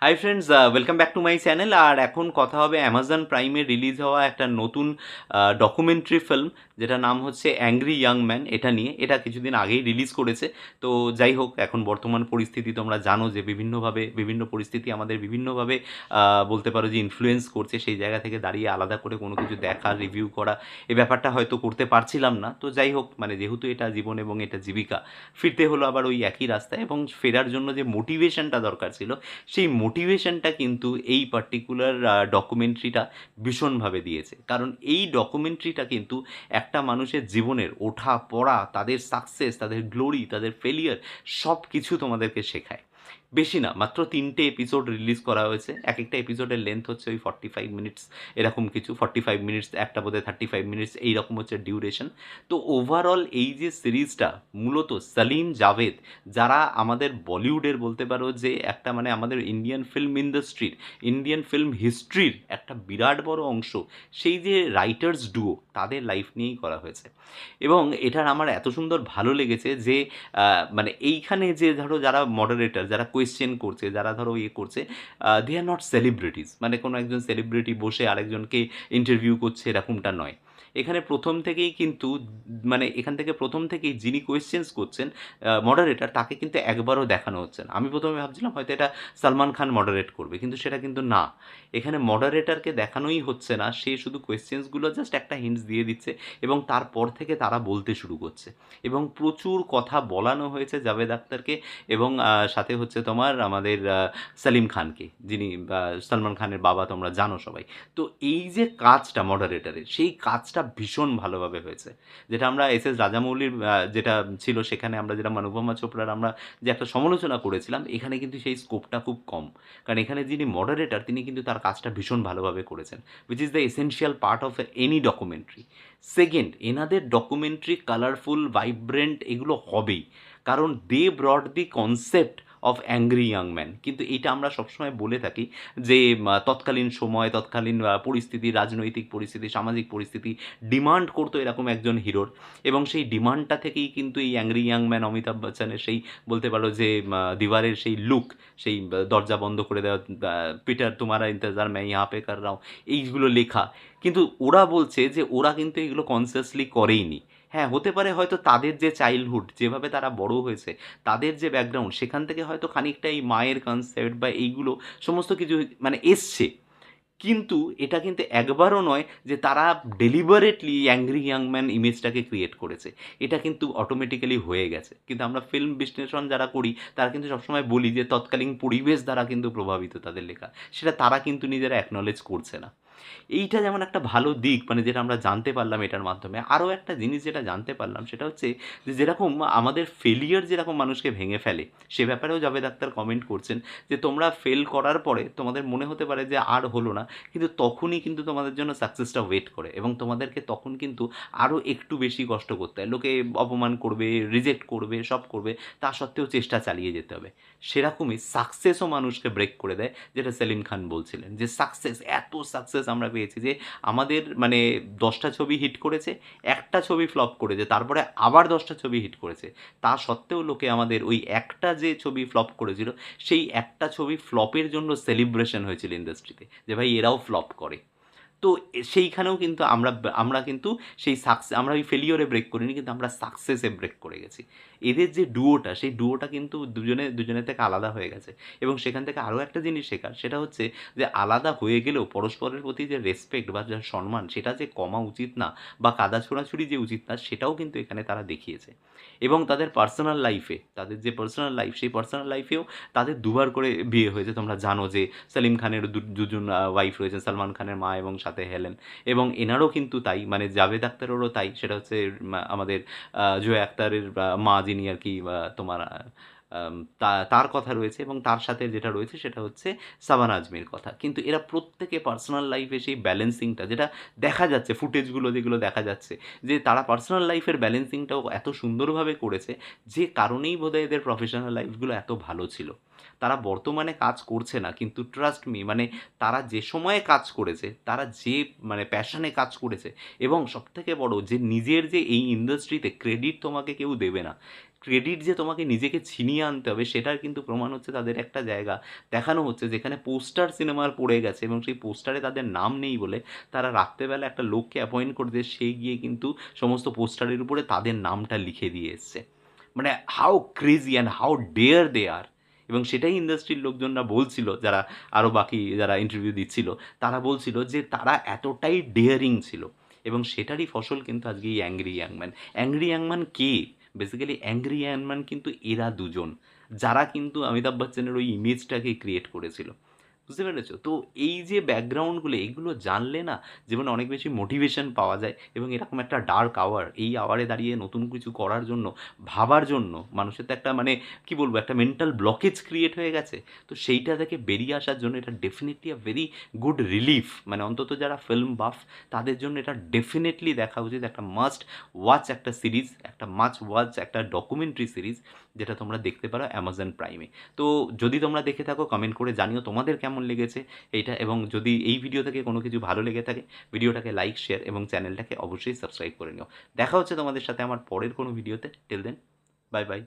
High friends, welcome back to my channel. আর এখন কথা হবে অ্যামাজন প্রাইমে রিলিজ হওয়া একটা নতুন ডকুমেন্টারি ফিল্ম, যেটা নাম হচ্ছে অ্যাংরি ইয়াং ম্যান। এটা নিয়ে এটা কিছুদিন আগেই রিলিজ করেছে। তো যাই হোক, এখন বর্তমান পরিস্থিতি তোমরা জানো যে বিভিন্নভাবে বিভিন্ন পরিস্থিতি আমাদের বিভিন্নভাবে বলতে পারো যে ইনফ্লুয়েন্স করছে। সেই জায়গা থেকে দাঁড়িয়ে আলাদা করে কোনো কিছু দেখা, রিভিউ করা, এই ব্যাপারটা হয়তো করতে পারছিলাম না। তো যাই হোক, মানে যেহেতু এটা জীবন এবং এটা জীবিকা, ফিরতে হলো আবার ওই একই রাস্তায়। এবং ফেরার জন্য যে মোটিভেশনটা দরকার ছিল, সেই মোটিভেশনটা কিন্তু এই পার্টিকুলার ডকুমেন্টারিটা ভীষণভাবে দিয়েছে। কারণ এই ডকুমেন্টারিটা কিন্তু একটা মানুষের জীবনের ওঠা পড়া, তাদের সাকসেস, তাদের গ্লোরি, তাদের ফেলিয়ার, সব কিছু তোমাদেরকে শেখায়। বেশি না, মাত্র 3টে এপিসোড রিলিজ করা হয়েছে। এক একটা এপিসোডের লেন্থ হচ্ছে ওই 45 মিনিটস, এরকম কিছু। 45 মিনিটস, একটা বোধহয় 35 মিনিটস, এইরকম হচ্ছে ডিউরেশন। তো ওভারঅল এই যে সিরিজটা, মূলত সলিম জাভেদ, যারা আমাদের বলিউডের বলতে পারো যে একটা মানে আমাদের ইন্ডিয়ান ফিল্ম ইন্ডাস্ট্রির, ইন্ডিয়ান ফিল্ম হিস্ট্রির একটা বিরাট বড় অংশ, সেই যে রাইটার্স ডুও, তাদের লাইফ নিয়েই করা হয়েছে। এবং এটার আমার এত সুন্দর ভালো লেগেছে যে মানে এইখানে যে ধরো যারা মডারেটর, যারা কোয়েশ্চেন করছে, যারা ধরো ইয়ে করছে, দে আর নট সেলিব্রিটিস। মানে কোনো একজন সেলিব্রিটি বসে আরেকজনকে ইন্টারভিউ করছে, এরকমটা নয়। এখানে প্রথম থেকেই কিন্তু মানে এখান থেকে প্রথম থেকেই যিনি কোয়েশ্চেন্স করছেন, মডারেটর, তাকে কিন্তু একবারও দেখানো হচ্ছে না। আমি প্রথমে ভাবছিলাম হয়তো এটা সালমান খান মডারেট করবে, কিন্তু সেটা কিন্তু না। এখানে মডারেটরকে দেখানোই হচ্ছে না, সে শুধু কোয়েশ্চেন্সগুলো জাস্ট একটা হিন্টস দিয়ে দিচ্ছে এবং তারপর থেকে তারা বলতে শুরু করছে। এবং প্রচুর কথা বলানো হয়েছে জাভেদ আখতারকে, এবং সাথে হচ্ছে তোমার আমাদের সলিম খানকে, যিনি সলমান খানের বাবা, তোমরা জানো সবাই। তো এই যে কাজটা মডারেটরের, সেই কাজটা ভীষণ ভালোভাবে হয়েছে। যেটা আমরা এস এস রাজামৌলির যেটা ছিল সেখানে আমরা যেটা অনুপমা চোপড়ার আমরা যে একটা সমালোচনা করেছিলাম, এখানে কিন্তু সেই স্কোপটা খুব কম। কারণ এখানে যিনি মডারেটর, তিনি কিন্তু তার কাজটা ভীষণ ভালোভাবে করেছেন, which is the essential part of any documentary. Second, এনাদের ডকুমেন্টারি কালারফুল, ভাইব্রেন্ট, এগুলো হবেই। কারণ they brought the concept of angry young man. কিন্তু এটা আমরা সবসময় বলে থাকি যে তৎকালীন সময়, তৎকালীন পরিস্থিতি, রাজনৈতিক পরিস্থিতি, সামাজিক পরিস্থিতি ডিমান্ড করতো এরকম একজন হিরোর। এবং সেই ডিমান্ডটা থেকেই কিন্তু এই অ্যাংরি ইয়াং ম্যান, অমিতাভ বচ্চনের সেই বলতে পারো যে দিওয়ারের সেই লুক, সেই দরজা বন্ধ করে দেওয়া, পিটার তোমারা ইন্তজার मैं यहाँ पे कर रहा हूँ, এইগুলো লেখা। কিন্তু ওরা বলছে যে ওরা কিন্তু এগুলো কনসিয়াসলি করেইনি। হ্যাঁ, হতে পারে হয়তো তাদের যে চাইল্ডহুড, যেভাবে তারা বড় হয়েছে, তাদের যে ব্যাকগ্রাউন্ড, সেখান থেকে হয়তো খানিকটা এই মায়ের কনসেপ্ট বা এইগুলো সমস্ত কিছু মানে এসছে। কিন্তু এটা কিন্তু একবারও নয় যে তারা ডেলিবারেটলি অ্যাংরি ইয়াং ম্যান ইমেজটাকে ক্রিয়েট করেছে। এটা কিন্তু অটোমেটিক্যালি হয়ে গেছে। কিন্তু আমরা ফিল্ম বিশ্লেষণ যারা করি, তারা কিন্তু সবসময় বলি যে তৎকালীন পরিবেশ দ্বারা কিন্তু প্রভাবিত তাদের লেখা। সেটা তারা কিন্তু নিজেরা অ্যাকনলেজ করছে না। এইটা যেমন একটা ভালো দিক, মানে যেটা আমরা জানতে পারলাম এটার মাধ্যমে। আরও একটা জিনিস যেটা জানতে পারলাম, সেটা হচ্ছে যে যেরকম আমাদের ফেলিয়ার যেরকম মানুষকে ভেঙে ফেলে, সে ব্যাপারেও জাভেদ আখতার কমেন্ট করছেন যে তোমরা ফেল করার পরে তোমাদের মনে হতে পারে যে আর হলো না, কিন্তু তখনই কিন্তু তোমাদের জন্য সাকসেসটা ওয়েট করে, এবং তোমাদেরকে তখন কিন্তু আরও একটু বেশি কষ্ট করতে হয়। লোকে অপমান করবে, রিজেক্ট করবে, সব করবে, তা সত্ত্বেও চেষ্টা চালিয়ে যেতে হবে। সেরকমই সাকসেসও মানুষকে ব্রেক করে দেয়, যেটা সেলিম খান বলছিলেন যে সাকসেস, এত সাকসেস আমরা পেয়েছি যে আমাদের মানে 10টা ছবি হিট করেছে, একটা ছবি ফ্লপ করেছে, তারপরে আবার 10টা ছবি হিট করেছে। তা সত্ত্বেও লোকে আমাদের ওই একটা যে ছবি ফ্লপ করেছিল, সেই একটা ছবি ফ্লপের জন্য সেলিব্রেশন হয়েছিল ইন্ডাস্ট্রিতে, যে ভাই এরাও ফ্লপ করে। তো সেইখানেও কিন্তু আমরা আমরা কিন্তু সেই আমরা ওই ফেলিওরে ব্রেক করিনি, কিন্তু আমরা সাকসেসে ব্রেক করে গেছি। এদের যে ডুয়োটা, সেই ডুয়োটা কিন্তু দুজনের থেকে আলাদা হয়ে গেছে। এবং সেখান থেকে আরও একটা জিনিস শেখার, সেটা হচ্ছে যে আলাদা হয়ে গেলেও পরস্পরের প্রতি যে রেসপেক্ট বা যে সম্মান, সেটা যে কমা উচিত না, বা কাদা ছোঁড়াছুড়ি যে উচিত না, সেটাও কিন্তু এখানে তারা দেখিয়েছে। এবং তাদের পার্সোনাল লাইফে, তাদের যে পার্সোনাল লাইফ, সেই পার্সোনাল লাইফেও তাদের দুবার করে বিয়ে হয়েছে। তোমরা জানো যে সলিম খানের দুজন ওয়াইফ রয়েছেন, সালমান খানের মা এবং সাথে হেলেন। এবং এনারও কিন্তু তাই, মানে জাভেদ আখতারেরও তাই। সেটা হচ্ছে আমাদের জয়া আখতারের মা, যিনি আর কি তোমার তার কথা রয়েছে, এবং তার সাথে যেটা রয়েছে সেটা হচ্ছে সাবানা আজমির কথা। কিন্তু এরা প্রত্যেকে পার্সোনাল লাইফে সেই ব্যালেন্সিংটা, যেটা দেখা যাচ্ছে ফুটেজগুলো যেগুলো দেখা যাচ্ছে, যে তারা পার্সোনাল লাইফের ব্যালেন্সিংটাও এত সুন্দরভাবে করেছে, যে কারণেই বোধহয় এদের প্রফেশনাল লাইফগুলো এত ভালো ছিল। তারা বর্তমানে কাজ করছে না, কিন্তু ট্রাস্ট মি, মানে তারা যে সময়ে কাজ করেছে, তারা যে মানে প্যাশনে কাজ করেছে, এবং সবথেকে বড় যে নিজের যে এই ইন্ডাস্ট্রিতে ক্রেডিট তোমাকে কেউ দেবে না। ক্রেডিট যে তোমাকে নিজেকে ছিনিয়ে আনতে হবে সেটার কিন্তু প্রমাণ হচ্ছে তাদের একটা জায়গা দেখানো হচ্ছে যেখানে পোস্টার সিনেমার পড়ে গেছে এবং সেই পোস্টারে তাদের নাম নেই বলে তারা রাত্রেবেলা একটা লোককে অ্যাপয়েন্ট করে দিয়ে সে গিয়ে কিন্তু সমস্ত পোস্টারের উপরে তাদের নামটা লিখে দিয়ে এসছে। মানে how crazy and how dare they are. এবং সেটাই ইন্ডাস্ট্রির লোকজনরা বলছিল, যারা আরও বাকি যারা ইন্টারভিউ দিচ্ছিল তারা বলছিল যে তারা এতটাই ডেয়ারিং ছিল এবং সেটারই ফসল কিন্তু আজকে এই অ্যাংরি ইয়াংম্যান। অ্যাংরি ইয়াংম্যান কে? বেসিক্যালি অ্যাংরি ইয়াংম্যান কিন্তু এরা দুজন, যারা কিন্তু অমিতাভ বচ্চনের ওই ইমেজটাকে ক্রিয়েট করেছিল। বুঝতে পেরেছো? তো এই যে ব্যাকগ্রাউন্ডগুলো এগুলো জানলে না জীবনে অনেক বেশি মোটিভেশন পাওয়া যায় এবং এরকম একটা ডার্ক আওয়ার, এই আওয়ারে দাঁড়িয়ে নতুন কিছু করার জন্য, ভাবার জন্য মানুষের তো একটা মানে কী বলবো, একটা মেন্টাল ব্লকেজ ক্রিয়েট হয়ে গেছে। তো সেইটা থেকে বেরিয়ে আসার জন্য এটা definitely a very good relief. মানে অন্তত যারা ফিল্ম বাফ তাদের জন্য এটা ডেফিনেটলি দেখা উচিত। একটা মাস্ট ওয়াচ একটা সিরিজ, একটা মাস্ট ওয়াচ একটা ডকুমেন্টারি সিরিজ, যেটা তোমরা দেখতে পারো অ্যামাজন প্রাইমে। তো যদি তোমরা দেখে থাকো কমেন্ট করে জানিও তোমাদের কেমন লেগেছে এইটা, এবং যদি এই ভিডিও থেকে কোনো কিছু ভালো লেগে থাকে ভিডিওটাকে লাইক, শেয়ার এবং চ্যানেলটাকে অবশ্যই সাবস্ক্রাইব করে নিও। দেখা হচ্ছে তোমাদের সাথে আমার পরের কোনো ভিডিওতে। Till then, bye by.